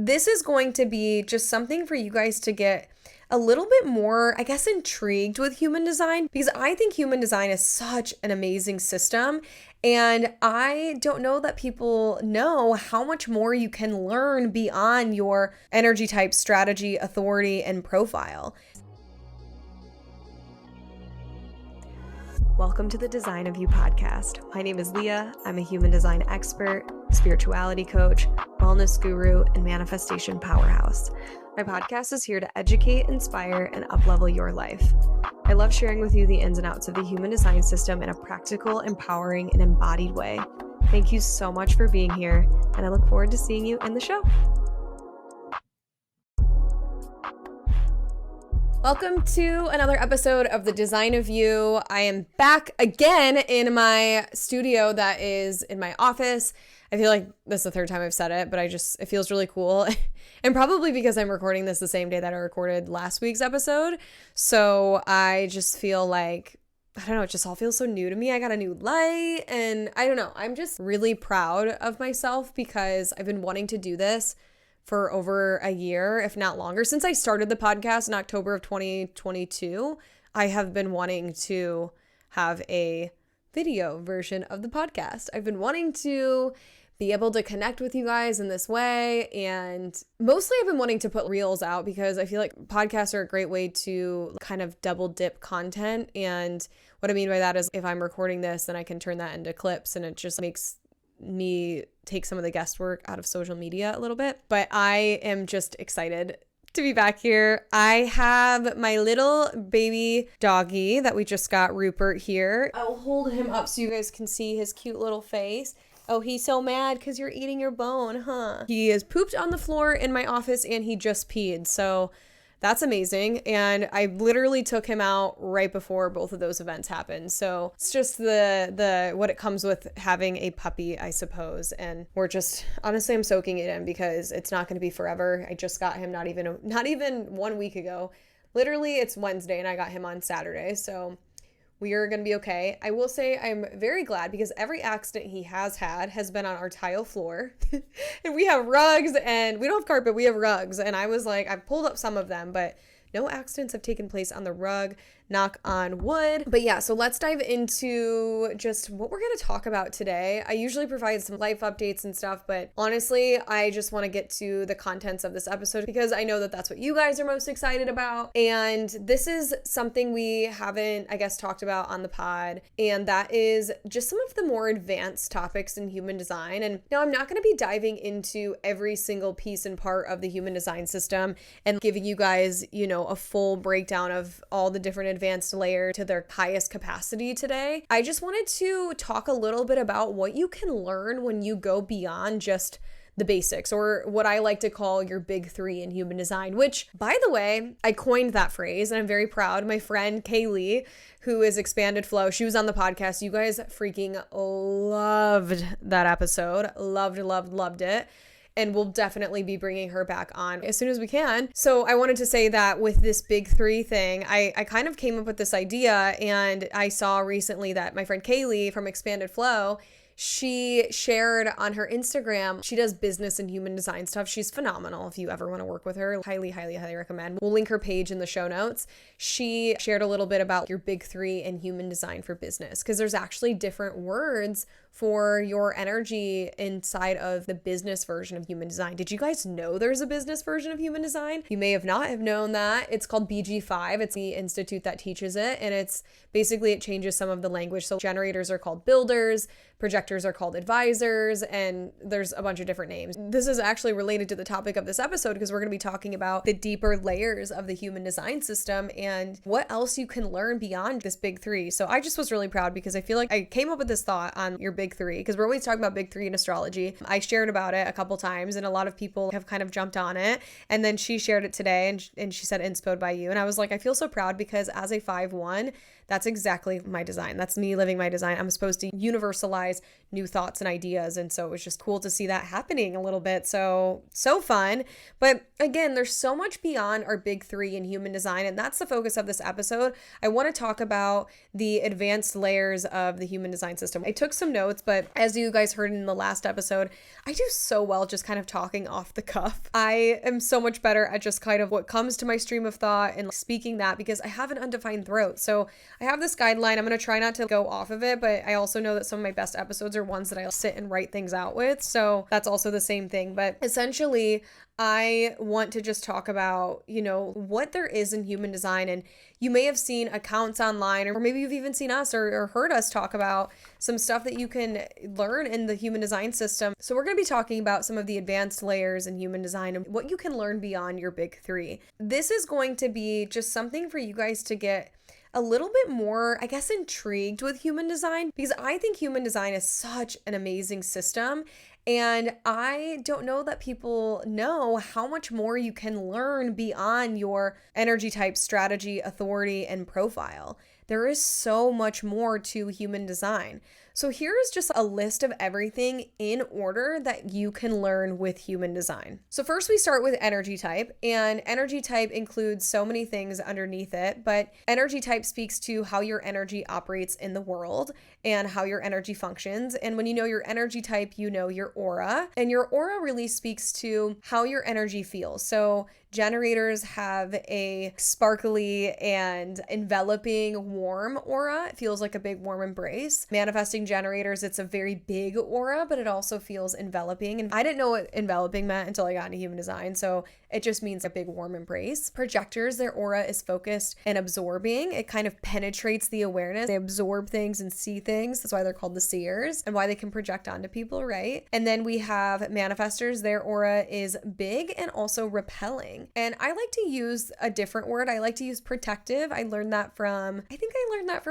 this is going to be just something for you guys to get a little bit more, I guess, intrigued with human design, because I think human design is such an amazing system. And I don't know that people know how much more you can learn beyond your energy type, strategy, authority, and profile. Welcome to the Design of You podcast. My name is Leah. I'm a human design expert, spirituality coach, wellness guru, and manifestation powerhouse. My podcast is here to educate, inspire, and uplevel your life. I love sharing with you the ins and outs of the human design system in a practical, empowering, and embodied way. Thank you so much for being here, and I look forward to seeing you in the show. Welcome to another episode of The Design of You. I am back again in my studio that is in my office. I feel like this is the third time I've said it, but it feels really cool. And probably because I'm recording this the same day that I recorded last week's episode. So I just feel like, I don't know, it just all feels so new to me. I got a new light and I don't know. I'm just really proud of myself because I've been wanting to do this for over a year, if not longer. Since I started the podcast in October of 2022, I have been wanting to have a video version of the podcast. I've been wanting to be able to connect with you guys in this way. And mostly I've been wanting to put reels out because I feel like podcasts are a great way to kind of double dip content. And what I mean by that is if I'm recording this, then I can turn that into clips and it just makes me take some of the guesswork out of social media a little bit. But I am just excited to be back here. I have my little baby doggy that we just got, Rupert, here. I'll hold him up so you guys can see his cute little face. Oh, he's so mad because you're eating your bone, huh? He is pooped on the floor in my office and he just peed. So that's amazing. And I literally took him out right before both of those events happened. So it's just the what it comes with having a puppy, I suppose. And we're just, honestly, I'm soaking it in because it's not going to be forever. I just got him not even 1 week ago. Literally, it's Wednesday and I got him on Saturday. So we are going to be okay. I will say I'm very glad because every accident he has had has been on our tile floor. And we have rugs and we don't have carpet, we have rugs. And I was like, I've pulled up some of them, but no accidents have taken place on the rug, knock on wood. But yeah, so let's dive into just what we're going to talk about today. I usually provide some life updates and stuff, but honestly, I just want to get to the contents of this episode because I know that that's what you guys are most excited about. And this is something we haven't, I guess, talked about on the pod. And that is just some of the more advanced topics in human design. And now I'm not going to be diving into every single piece and part of the human design system and giving you guys, a full breakdown of all the different advanced layers to their highest capacity today. I just wanted to talk a little bit about what you can learn when you go beyond just the basics, or what I like to call your big three in human design, which, by the way, I coined that phrase and I'm very proud. My friend Kaylee, who is Expanded Flow, she was on the podcast. You guys freaking loved that episode. Loved it. And we'll definitely be bringing her back on as soon as we can. So I wanted to say that with this big three thing, I kind of came up with this idea, and I saw recently that my friend Kaylee from Expanded Flow, she shared on her Instagram, she does business and human design stuff. She's phenomenal. If you ever want to work with her, highly recommend. We'll link her page in the show notes. She shared a little bit about your big three in human design for business, because there's actually different words for your energy inside of the business version of human design. Did you guys know there's a business version of human design? You may have not have known that. It's called BG5. It's the institute that teaches it. And it's basically, it changes some of the language. So generators are called builders, projectors are called advisors, and there's a bunch of different names. This is actually related to the topic of this episode because we're going to be talking about the deeper layers of the human design system and what else you can learn beyond this big three. So I just was really proud because I feel like I came up with this thought on your big three, because we're always talking about big three in astrology. I shared about it a couple times and a lot of people have kind of jumped on it. And then she shared it today and she said, inspoed by you. And I was like, I feel so proud because as a 5/1, that's exactly my design. That's me living my design. I'm supposed to universalize new thoughts and ideas. And so it was just cool to see that happening a little bit. So fun. But again, there's so much beyond our big three in human design. And that's the focus of this episode. I want to talk about the advanced layers of the human design system. I took some notes notes, but as you guys heard in the last episode, I do so well just kind of talking off the cuff. I am so much better at just kind of what comes to my stream of thought and speaking that because I have an undefined throat. So I have this guideline. I'm going to try not to go off of it, but I also know that some of my best episodes are ones that I'll sit and write things out with. So that's also the same thing. But essentially, I want to just talk about, what there is in human design. And you may have seen accounts online, or maybe you've even seen us or heard us talk about some stuff that you can learn in the human design system. So we're going to be talking about some of the advanced layers in human design and what you can learn beyond your big three. This is going to be just something for you guys to get a little bit more, I guess, intrigued with human design, because I think human design is such an amazing system. And I don't know that people know how much more you can learn beyond your energy type, strategy, authority, and profile. There is so much more to human design. So here is just a list of everything in order that you can learn with human design. So first we start with energy type, and energy type includes so many things underneath it, but energy type speaks to how your energy operates in the world and how your energy functions. And when you know your energy type, you know your aura, and your aura really speaks to how your energy feels. So generators have a sparkly and enveloping warm aura. It feels like a big warm embrace. Manifesting generators, it's a very big aura, but it also feels enveloping. And I didn't know what enveloping meant until I got into human design. So it just means a big warm embrace. Projectors, their aura is focused and absorbing. It kind of penetrates the awareness. They absorb things and see things. That's why they're called the seers and why they can project onto people, right? And then we have manifestors. Their aura is big and also repelling. And I like to use a different word. I like to use protective. I learned that from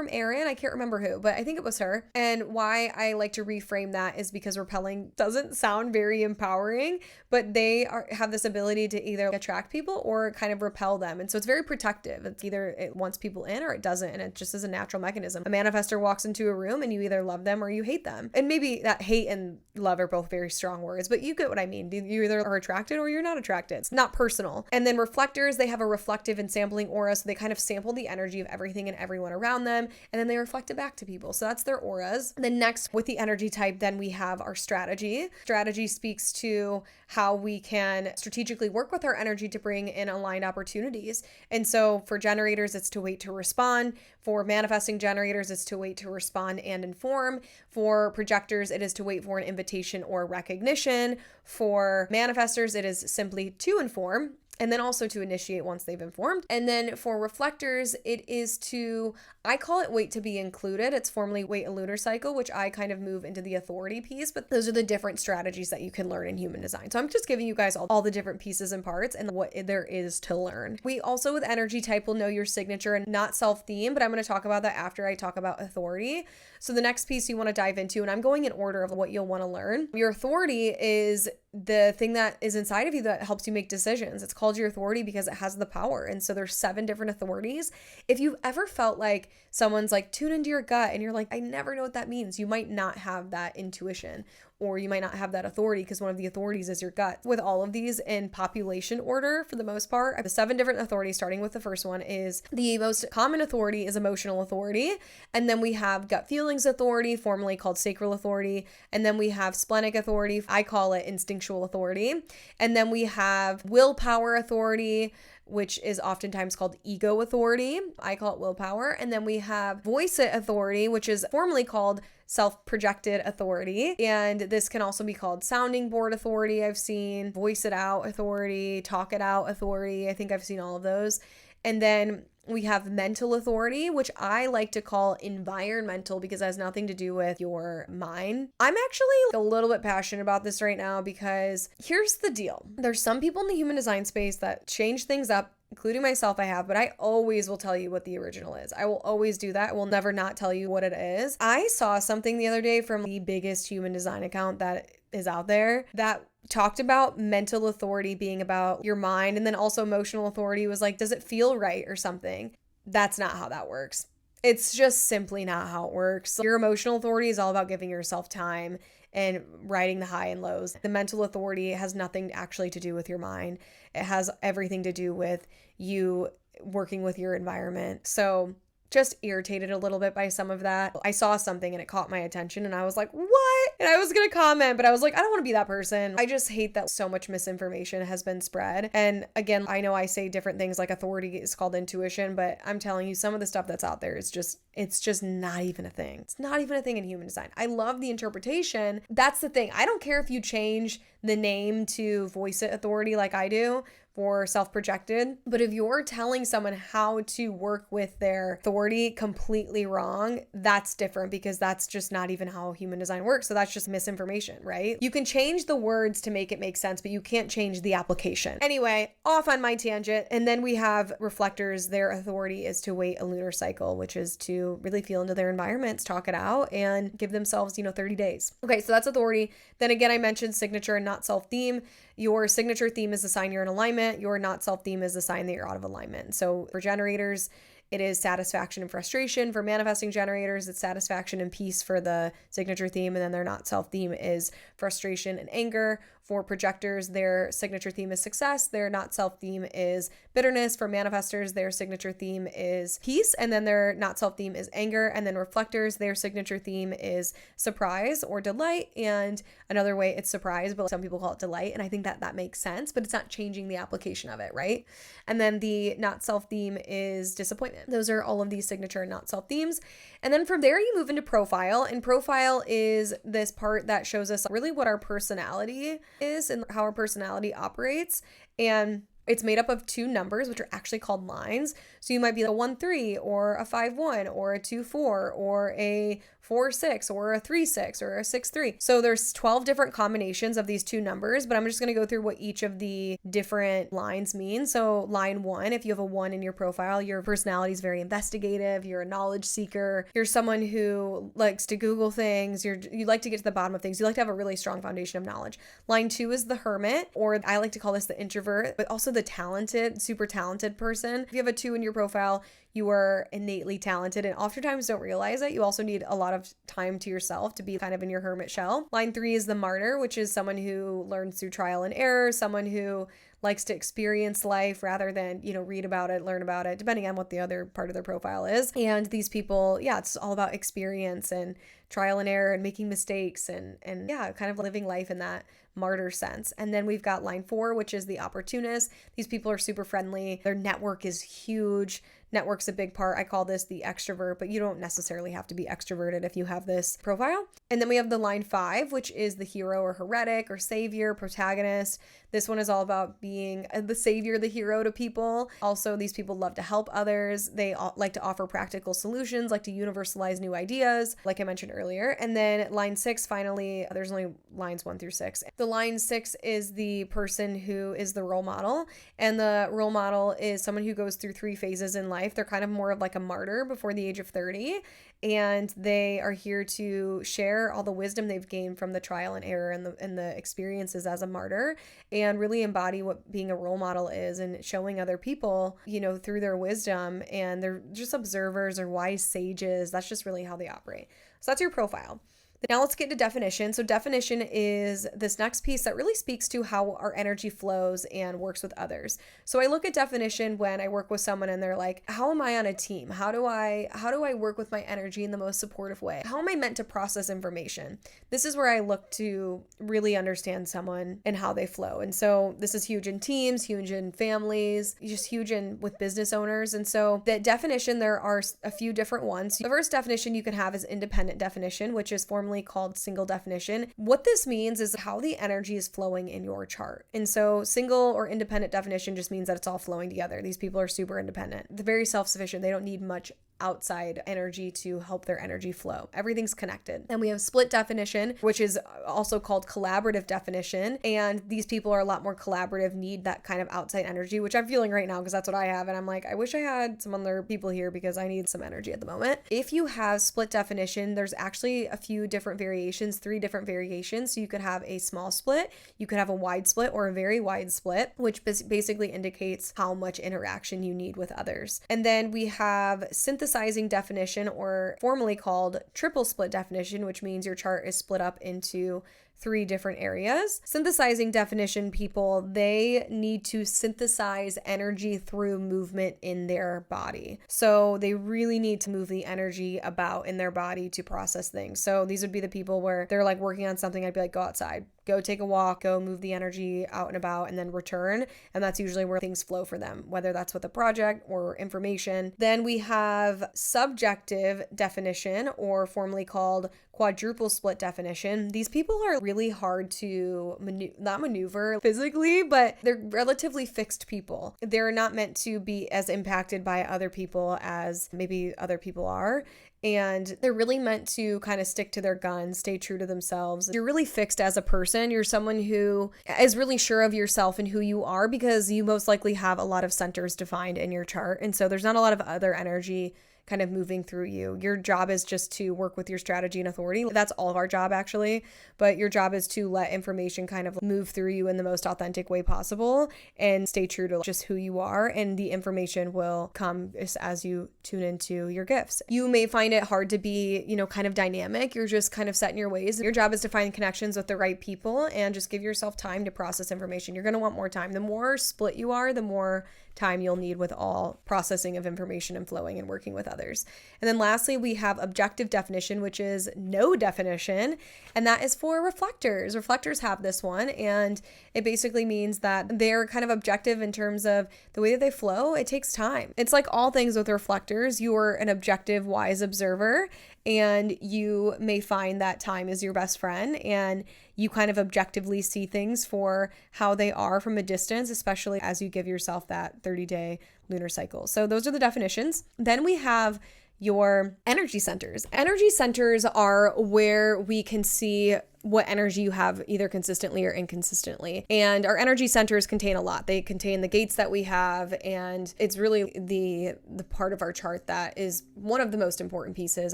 Erin. I can't remember who, but I think it was her. And why I like to reframe that is because repelling doesn't sound very empowering, but they have this ability to either attract people or kind of repel them. And so it's very protective. It's either it wants people in or it doesn't. And it just is a natural mechanism. A manifestor walks into a room and you either love them or you hate them. And maybe that hate and love are both very strong words, but you get what I mean. You either are attracted or you're not attracted. It's not personal. And then reflectors, they have a reflective and sampling aura. So they kind of sample the energy of everything and everyone around them. And then they reflect it back to people. So that's their auras. And then next with the energy type, then we have our strategy. Strategy speaks to how we can strategically work with our energy to bring in aligned opportunities. And so for generators, it's to wait to respond. For manifesting generators, it's to wait to respond and inform. For projectors, it is to wait for an invitation or recognition. For manifestors, it is simply to inform, and then also to initiate once they've informed. And then for reflectors, it is to, I call it wait to be included. It's formerly wait a lunar cycle, which I kind of move into the authority piece, but those are the different strategies that you can learn in human design. So I'm just giving you guys all the different pieces and parts and what there is to learn. We also with energy type will know your signature and not self-theme, but I'm going to talk about that after I talk about authority. So the next piece you want to dive into, and I'm going in order of what you'll want to learn. Your authority is the thing that is inside of you that helps you make decisions. It's called your authority because it has the power. And so there's 7 different authorities. If you've ever felt like someone's like, tune into your gut, and you're like, I never know what that means, you might not have that intuition, or you might not have that authority because one of the authorities is your gut. With all of these in population order, for the most part, I have 7 different authorities, starting with the first one is the most common authority is emotional authority. And then we have gut feelings authority, formerly called sacral authority. And then we have splenic authority. I call it instinctual authority. And then we have willpower authority, which is oftentimes called ego authority. I call it willpower. And then we have voice it authority, which is formerly called self-projected authority. And this can also be called sounding board authority. I've seen voice it out authority, talk it out authority. I think I've seen all of those. And then we have mental authority, which I like to call environmental because it has nothing to do with your mind. I'm actually a little bit passionate about this right now because here's the deal. There's some people in the human design space that change things up, including myself, I have, but I always will tell you what the original is. I will always do that. I will never not tell you what it is. I saw something the other day from the biggest human design account that is out there that talked about mental authority being about your mind, and then also emotional authority was like, does it feel right or something? That's not how that works. It's just simply not how it works. Your emotional authority is all about giving yourself time and riding the high and lows. The mental authority has nothing actually to do with your mind. It has everything to do with you working with your environment. So just irritated a little bit by some of that. I saw something and it caught my attention and I was like, what? And I was going to comment, but I was like, I don't want to be that person. I just hate that so much misinformation has been spread. And again, I know I say different things like authority is called intuition, but I'm telling you, some of the stuff that's out there is just, it's just not even a thing. It's not even a thing in human design. I love the interpretation. That's the thing. I don't care if you change the name to voice it authority like I do for self-projected, but if you're telling someone how to work with their authority completely wrong, that's different, because that's just not even how human design works. So that's just misinformation, right? You can change the words to make it make sense, but you can't change the application. Anyway, off on my tangent. And then we have reflectors. Their authority is to wait a lunar cycle, which is to really feel into their environments, talk it out, and give themselves, 30 days. Okay, so that's authority. Then again, I mentioned signature and not self-theme. Your signature theme is the sign you're in alignment. Your not self-theme is the sign that you're out of alignment. So for generators, it is satisfaction and frustration. For manifesting generators, it's satisfaction and peace for the signature theme. And then their not self-theme is frustration and anger. For projectors, their signature theme is success. Their not self-theme is bitterness. For manifestors, their signature theme is peace. And then their not self-theme is anger. And then reflectors, their signature theme is surprise or delight. And another way it's surprise, but some people call it delight. And I think that makes sense, but it's not changing the application of it, right? And then the not self-theme is disappointment. Those are all of these signature and not self-themes. And then from there, you move into profile. And profile is this part that shows us really what our personality is and how our personality operates. And it's made up of two numbers, which are actually called lines. So you might be a 1-3 or a 5-1 or a 2-4 or a 4-6 or a 3-6 or a 6-3. So there's 12 different combinations of these two numbers, but I'm just going to go through what each of the different lines mean. So line 1, if you have a 1 in your profile, your personality is very investigative. You're a knowledge seeker. You're someone who likes to Google things. You like to get to the bottom of things. You like to have a really strong foundation of knowledge. Line 2 is the hermit, or I like to call this the introvert, but also the talented, super talented person. If you have a 2 in your profile, you are innately talented and oftentimes don't realize it. You also need a lot of time to yourself to be kind of in your hermit shell. Line 3 is the martyr, which is someone who learns through trial and error, someone who likes to experience life rather than, read about it, learn about it, depending on what the other part of their profile is. And these people, it's all about experience and trial and error and making mistakes and kind of living life in that martyr sense. And then we've got line 4, which is the opportunist. These people are super friendly. Their network is huge. Network's a big part. I call this the extrovert, but you don't necessarily have to be extroverted if you have this profile. And then we have the line 5, which is the hero or heretic or savior, protagonist. This one is all about being the savior, the hero to people. Also, these people love to help others. They like to offer practical solutions, like to universalize new ideas, like I mentioned earlier. And then line 6, finally, there's only lines 1 through 6. The line 6 is the person who is the role model. And the role model is someone who goes through 3 phases in life. They're kind of more of like a martyr before the age of 30. And they are here to share all the wisdom they've gained from the trial and error and the experiences as a martyr, and really embody what being a role model is and showing other people, through their wisdom. And they're just observers or wise sages. That's just really how they operate. So that's your profile. Now let's get to definition. So definition is this next piece that really speaks to how our energy flows and works with others. So I look at definition when I work with someone and they're like, how am I on a team? How do I work with my energy in the most supportive way? How am I meant to process information? This is where I look to really understand someone and how they flow. And so this is huge in teams, huge in families, just huge in with business owners. And so the definition, there are a few different ones. The first definition you can have is independent definition, which is formally called single definition. What this means is how the energy is flowing in your chart. And so single or independent definition just means that it's all flowing together. These people are super independent. They're very self-sufficient. They don't need much outside energy to help their energy flow. Everything's connected. And we have split definition, which is also called collaborative definition. And these people are a lot more collaborative, need that kind of outside energy, which I'm feeling right now because that's what I have. And I'm like, I wish I had some other people here because I need some energy at the moment. If you have split definition, there's actually a few different variations, 3 different variations. So you could have a small split, you could have a wide split or a very wide split, which basically indicates how much interaction you need with others. And then we have synthesizing definition, or formally called triple split definition, which means your chart is split up into 3 different areas. Synthesizing definition people, they need to synthesize energy through movement in their body. So they really need to move the energy about in their body to process things. So these would be the people where they're like working on something, I'd be like, go outside, go take a walk, go move the energy out and about, and then return. And that's usually where things flow for them, whether that's with a project or information. Then we have subjective definition, or formerly called quadruple split definition. These people are really hard to not maneuver physically, but they're relatively fixed people. They're not meant to be as impacted by other people as maybe other people are. And they're really meant to kind of stick to their guns, stay true to themselves. You're really fixed as a person. You're someone who is really sure of yourself and who you are, because you most likely have a lot of centers defined in your chart. And so there's not a lot of other energy kind of moving through you. Your job is just to work with your strategy and authority. That's all of our job actually, but your job is to let information kind of move through you in the most authentic way possible and stay true to just who you are, and the information will come as you tune into your gifts. You may find it hard to be, kind of dynamic. You're just kind of set in your ways. Your job is to find connections with the right people and just give yourself time to process information. You're going to want more time. The more split you are, the more time you'll need with all processing of information and flowing and working with others. And then lastly, we have objective definition, which is no definition, and that is for reflectors. Reflectors have this one, and it basically means that they're kind of objective in terms of the way that they flow. It takes time. It's like all things with reflectors. You are an objective, wise observer, and you may find that time is your best friend, and you kind of objectively see things for how they are from a distance, especially as you give yourself that 30-day lunar cycle. So those are the definitions. Then we have your energy centers. Energy centers are where we can see what energy you have either consistently or inconsistently. And our energy centers contain a lot. They contain the gates that we have, and it's really the part of our chart that is one of the most important pieces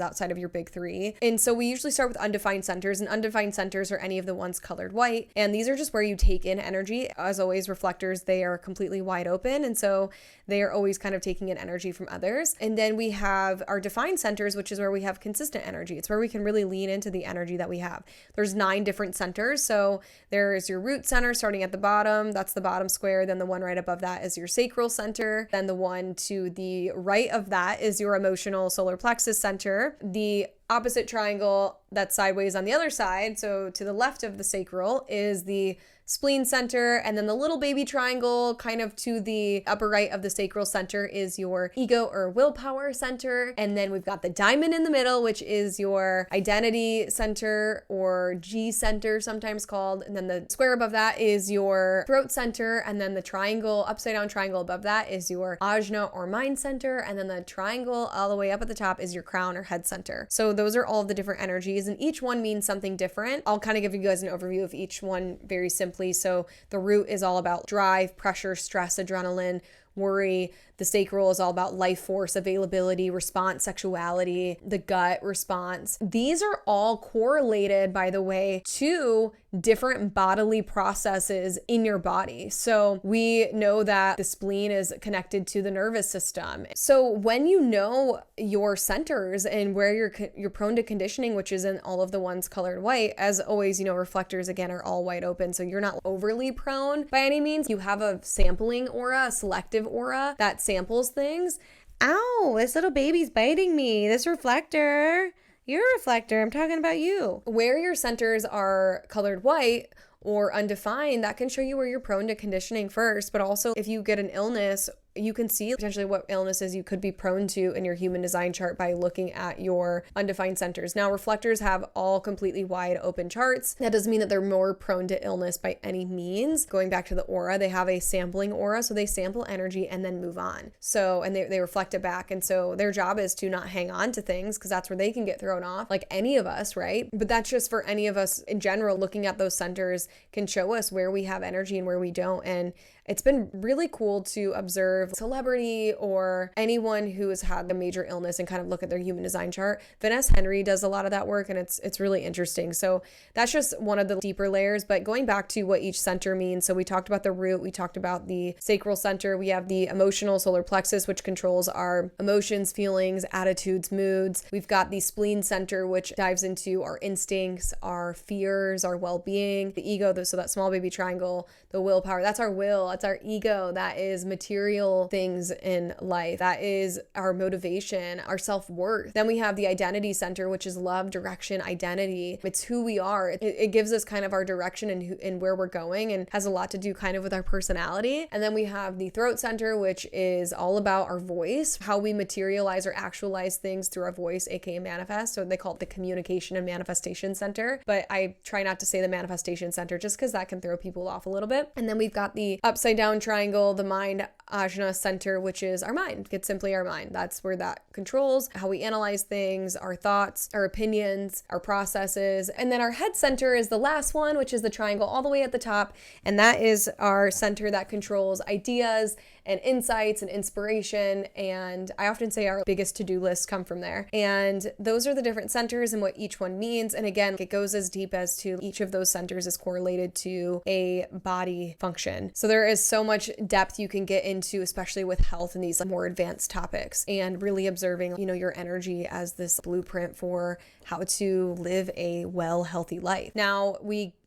outside of your big 3. And so we usually start with undefined centers, and undefined centers are any of the ones colored white. And these are just where you take in energy. As always, reflectors, they are completely wide open. And so they are always kind of taking in energy from others. And then we have our defined centers, which is where we have consistent energy. It's where we can really lean into the energy that we have. There's 9 different centers. So there's your root center starting at the bottom. That's the bottom square. Then the one right above that is your sacral center. Then the one to the right of that is your emotional solar plexus center. The opposite triangle that's sideways on the other side, so to the left of the sacral, is the spleen center, and then the little baby triangle kind of to the upper right of the sacral center is your ego or willpower center. And then we've got the diamond in the middle, which is your identity center, or G center sometimes called. And then the square above that is your throat center, and then the triangle, upside down triangle above that is your ajna or mind center, and then the triangle all the way up at the top is your crown or head center. So those are all of the different energies, and each one means something different. I'll kind of give you guys an overview of each one very simply. So the root is all about drive, pressure, stress, adrenaline, worry. The sacral is all about life force, availability, response, sexuality, the gut response. These are all correlated, by the way, to different bodily processes in your body. So we know that the spleen is connected to the nervous system. So when you know your centers and where you're prone to conditioning, which is in all of the ones colored white, as always, reflectors again are all wide open. So you're not overly prone by any means. You have a sampling aura, a selective aura that samples things. Ow, this little baby's biting me. This reflector. You're a reflector. I'm talking about you. Where your centers are colored white or undefined, that can show you where you're prone to conditioning first. But also, if you get an illness, you can see potentially what illnesses you could be prone to in your human design chart by looking at your undefined centers. Now, reflectors have all completely wide open charts. That doesn't mean that they're more prone to illness by any means. Going back to the aura, they have a sampling aura. So they sample energy and then move on. So, and they reflect it back. And so their job is to not hang on to things, because that's where they can get thrown off, like any of us, right? But that's just for any of us in general. Looking at those centers can show us where we have energy and where we don't. And it's been really cool to observe of celebrity or anyone who has had a major illness and kind of look at their human design chart. Vanessa Henry does a lot of that work, and it's really interesting. So that's just one of the deeper layers. But going back to what each center means, so we talked about the root, we talked about the sacral center, we have the emotional solar plexus, which controls our emotions, feelings, attitudes, moods. We've got the spleen center, which dives into our instincts, our fears, our well-being, the ego, so that small baby triangle, the willpower, that's our will, that's our ego, that is material things in life, that is our motivation, our self-worth. Then we have the identity center, which is love, direction, identity. It's who we are. It gives us kind of our direction and where we're going, and has a lot to do kind of with our personality. And then we have the throat center, which is all about our voice, how we materialize or actualize things through our voice, aka manifest. So they call it the communication and manifestation center, but I try not to say the manifestation center just because that can throw people off a little bit. And then we've got the upside down triangle, the mind ajna center, which is our mind. It's simply our mind. That's where that controls how we analyze things, our thoughts, our opinions, our processes. And then our head center is the last one, which is the triangle all the way at the top. And that is our center that controls ideas and insights and inspiration. And I often say our biggest to-do lists come from there. And those are the different centers and what each one means. And again, it goes as deep as to each of those centers is correlated to a body function. So there is so much depth you can get into, especially with health and these more advanced topics, and really observing, your energy as this blueprint for how to live a well, healthy life. Now,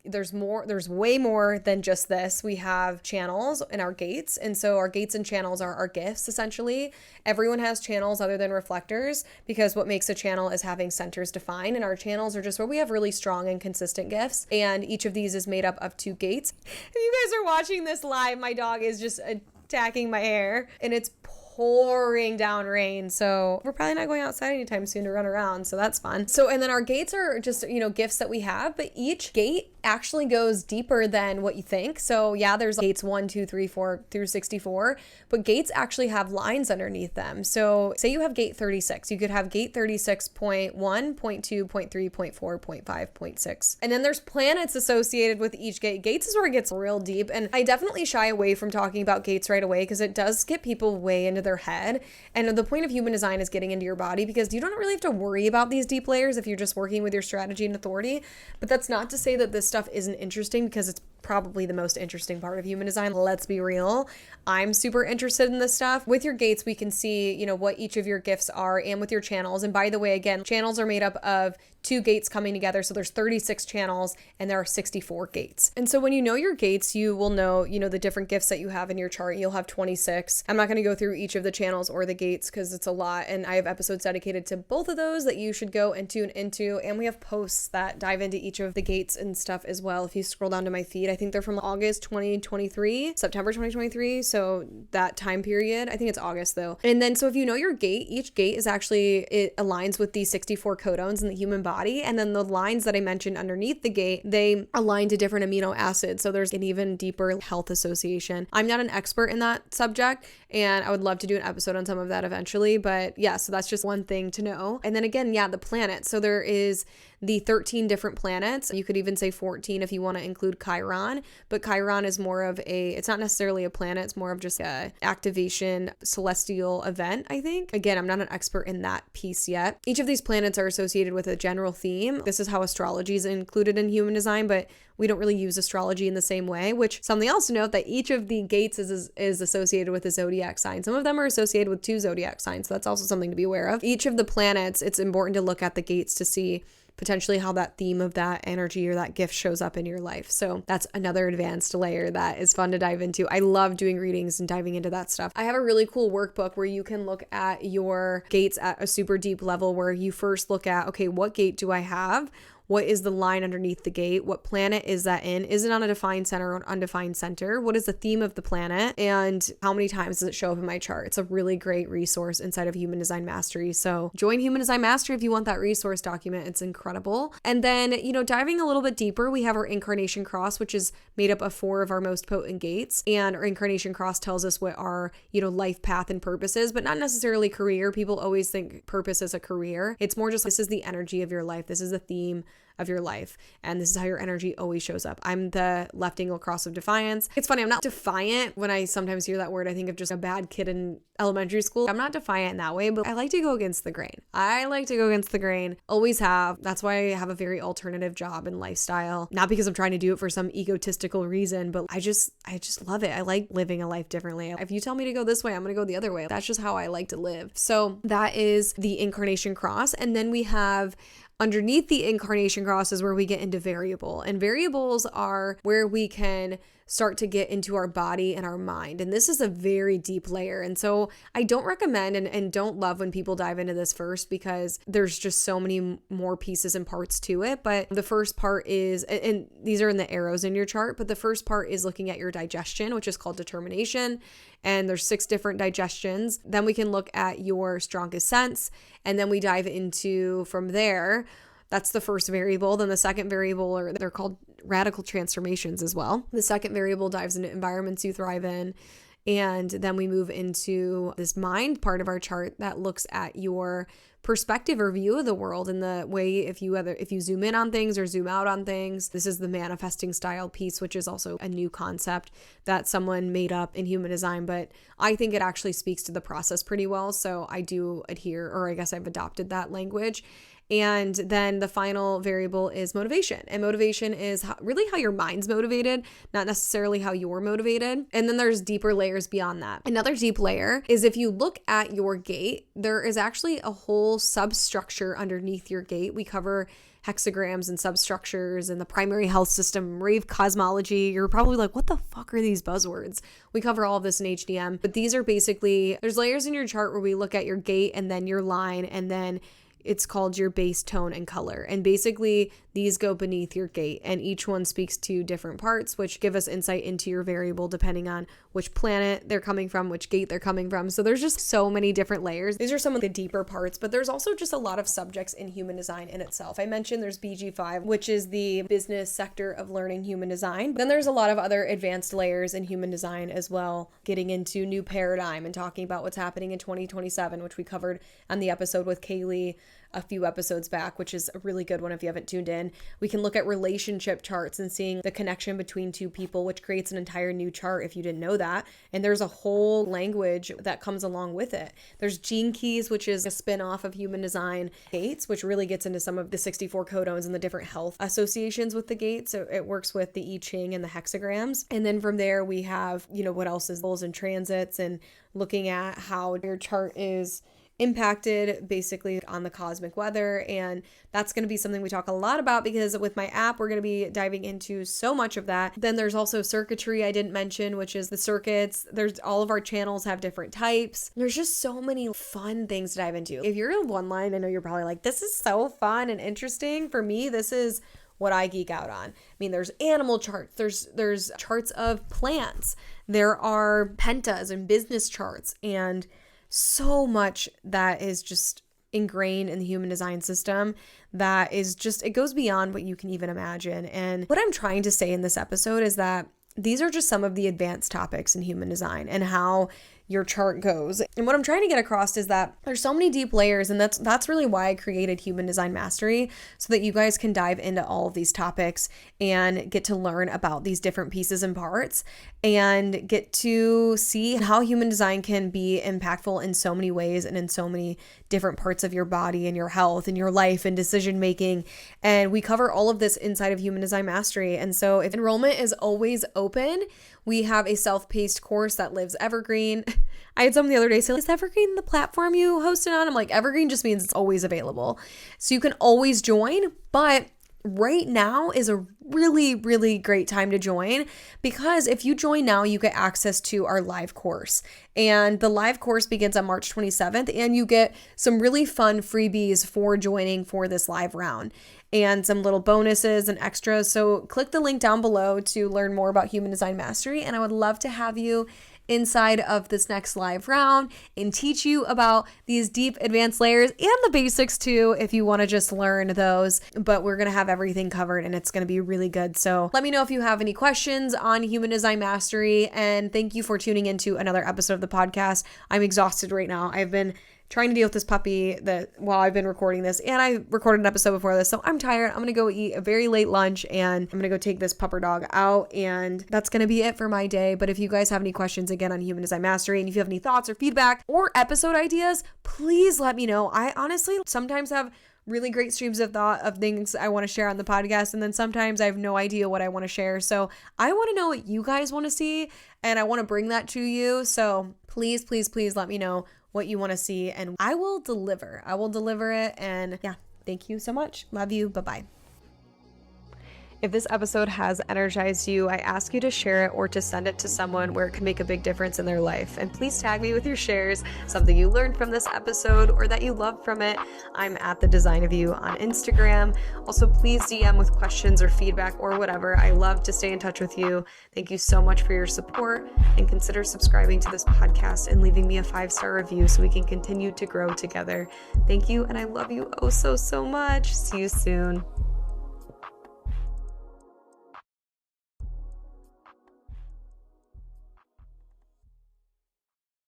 there's way more than just this. We have channels in our gates. And so our gates and channels are our gifts, essentially. Everyone has channels other than reflectors, because what makes a channel is having centers defined. And our channels are just where we have really strong and consistent gifts. And each of these is made up of 2 gates. If you guys are watching this live, my dog is just attacking my hair, and it's pouring down rain, so we're probably not going outside anytime soon to run around, so that's fun. So, and then our gates are just, gifts that we have, but each gate actually goes deeper than what you think. So yeah, there's gates 1, 2, 3, 4 through 64, but gates actually have lines underneath them. So say you have gate 36, you could have gate 36.1, 0.2, 0.3, 0.4, 0.5, 0.6. And then there's planets associated with each gate. Gates is where it gets real deep, and I definitely shy away from talking about gates right away because it does get people way into their head. And the point of human design is getting into your body, because you don't really have to worry about these deep layers if you're just working with your strategy and authority. But that's not to say that this stuff isn't interesting, because it's probably the most interesting part of human design. Let's be real. I'm super interested in this stuff. With your gates, we can see, what each of your gifts are, and with your channels. And by the way, again, channels are made up of 2 gates coming together. So there's 36 channels and there are 64 gates. And so when you know your gates, you will know, the different gifts that you have in your chart. You'll have 26. I'm not going to go through each of the channels or the gates because it's a lot. And I have episodes dedicated to both of those that you should go and tune into. And we have posts that dive into each of the gates and stuff as well. If you scroll down to my feed, I think they're from August 2023, September 2023. So that time period, I think it's August though. And then, so if you know your gate, each gate is actually, it aligns with the 64 codons in the human body. And then the lines that I mentioned underneath the gate, they align to different amino acids. So there's an even deeper health association. I'm not an expert in that subject, and I would love to do an episode on some of that eventually. But yeah, so that's just one thing to know. And then again, yeah, the planets. So there is the 13 different planets. You could even say 14 if you want to include Chiron, but Chiron is more of it's not necessarily a planet. It's more of just a activation celestial event, I think. Again, I'm not an expert in that piece yet. Each of these planets are associated with a general theme. This is how astrology is included in human design, but we don't really use astrology in the same way, which something else to note, that each of the gates is associated with a zodiac sign. Some of them are associated with 2 zodiac signs. So that's also something to be aware of. Each of the planets, it's important to look at the gates to see potentially how that theme of that energy or that gift shows up in your life. So that's another advanced layer that is fun to dive into. I love doing readings and diving into that stuff. I have a really cool workbook where you can look at your gates at a super deep level, where you first look at, okay, what gate do I have? What is the line underneath the gate? What planet is that in? Is it on a defined center or an undefined center? What is the theme of the planet? And how many times does it show up in my chart? It's a really great resource inside of Human Design Mastery. So join Human Design Mastery if you want that resource document. It's incredible. And then, diving a little bit deeper, we have our incarnation cross, which is made up of 4 of our most potent gates. And our incarnation cross tells us what our, life path and purpose is, but not necessarily career. People always think purpose is a career. It's more just, this is the energy of your life. This is the theme of your life. And this is how your energy always shows up. I'm the left angle cross of defiance. It's funny, I'm not defiant. When I sometimes hear that word, I think of just a bad kid in elementary school. I'm not defiant in that way, but I like to go against the grain. Always have. That's why I have a very alternative job and lifestyle. Not because I'm trying to do it for some egotistical reason, but I just love it. I like living a life differently. If you tell me to go this way, I'm going to go the other way. That's just how I like to live. So that is the incarnation cross. And then we have underneath the incarnation cross is where we get into variable. And variables are where we can start to get into our body and our mind. And this is a very deep layer. And so I don't recommend and don't love when people dive into this first, because there's just so many more pieces and parts to it. But the first part is, and these are in the arrows in your chart, but the first part is looking at your digestion, which is called determination. And there's 6 different digestions. Then we can look at your strongest sense. And then we dive into from there. That's the first variable. Then the second variable, or they're called radical transformations as well. The second variable dives into environments you thrive in. And then we move into this mind part of our chart that looks at your perspective or view of the world, and the way if you zoom in on things or zoom out on things. This is the manifesting style piece, which is also a new concept that someone made up in human design, but I think it actually speaks to the process pretty well. So I do adhere, or I guess I've adopted that language. And then the final variable is motivation. And motivation is really how your mind's motivated, not necessarily how you're motivated. And then there's deeper layers beyond that. Another deep layer is if you look at your gate, there is actually a whole substructure underneath your gate. We cover hexagrams and substructures and the primary health system, rave cosmology. You're probably like, what the fuck are these buzzwords? We cover all of this in HDM. But these are basically, there's layers in your chart where we look at your gate and then your line, and then it's called your base, tone, and color. And basically these go beneath your gate, and each one speaks to different parts, which give us insight into your variable depending on which planet they're coming from, which gate they're coming from. So there's just so many different layers. These are some of the deeper parts, but there's also just a lot of subjects in human design in itself. I mentioned there's BG5, which is the business sector of learning human design. Then there's a lot of other advanced layers in human design as well, getting into new paradigm and talking about what's happening in 2027, which we covered on the episode with Kaylee a few episodes back, which is a really good one if you haven't tuned in. We can look at relationship charts and seeing the connection between two people, which creates an entire new chart if you didn't know that. And there's a whole language that comes along with it. There's gene keys, which is a spin-off of human design gates, which really gets into some of the 64 codons and the different health associations with the gates. So it works with the I Ching and the hexagrams. And then from there we have, what else is goals and transits, and looking at how your chart is impacted basically on the cosmic weather. And that's going to be something we talk a lot about, because with my app, we're going to be diving into so much of that. Then there's also circuitry I didn't mention, which is the circuits. There's all of our channels have different types. There's just so many fun things to dive into. If you're in one line, I know you're probably like, this is so fun and interesting. For me, this is what I geek out on. I mean, there's animal charts, there's charts of plants, there are pentas and business charts, and so much that is just ingrained in the human design system that is just, it goes beyond what you can even imagine. And what I'm trying to say in this episode is that these are just some of the advanced topics in human design and how your chart goes. And what I'm trying to get across is that there's so many deep layers, and that's really why I created Human Design Mastery, so that you guys can dive into all of these topics and get to learn about these different pieces and parts, and get to see how human design can be impactful in so many ways and in so many different parts of your body and your health and your life and decision making. And we cover all of this inside of Human Design Mastery. And so if enrollment is always open, we have a self-paced course that lives evergreen. I had someone the other day say, is Evergreen the platform you hosted on? I'm like, Evergreen just means it's always available. So you can always join, but right now is a really, really great time to join, because if you join now, you get access to our live course. And the live course begins on March 27th, and you get some really fun freebies for joining for this live round, and some little bonuses and extras. So click the link down below to learn more about Human Design Mastery. And I would love to have you inside of this next live round and teach you about these deep advanced layers and the basics too, if you want to just learn those. But we're going to have everything covered, and it's going to be really good. So let me know if you have any questions on Human Design Mastery. And thank you for tuning into another episode of the podcast. I'm exhausted right now. I've been trying to deal with this puppy while I've been recording this, and I recorded an episode before this, so I'm tired. I'm gonna go eat a very late lunch, and I'm gonna go take this pupper dog out, and that's gonna be it for my day. But if you guys have any questions again on Human Design Mastery, and if you have any thoughts or feedback or episode ideas, please let me know. I honestly sometimes have really great streams of thought of things I want to share on the podcast, and then sometimes I have no idea what I want to share. So I want to know what you guys want to see, and I want to bring that to you. So please let me know what you want to see, and I will deliver. I will deliver it. And yeah, thank you so much. Love you. Bye-bye. If this episode has energized you, I ask you to share it or to send it to someone where it can make a big difference in their life. And please tag me with your shares, something you learned from this episode or that you loved from it. I'm at The Design of You on Instagram. Also, please DM with questions or feedback or whatever. I love to stay in touch with you. Thank you so much for your support, and consider subscribing to this podcast and leaving me a 5-star review so we can continue to grow together. Thank you, and I love you oh so much. See you soon.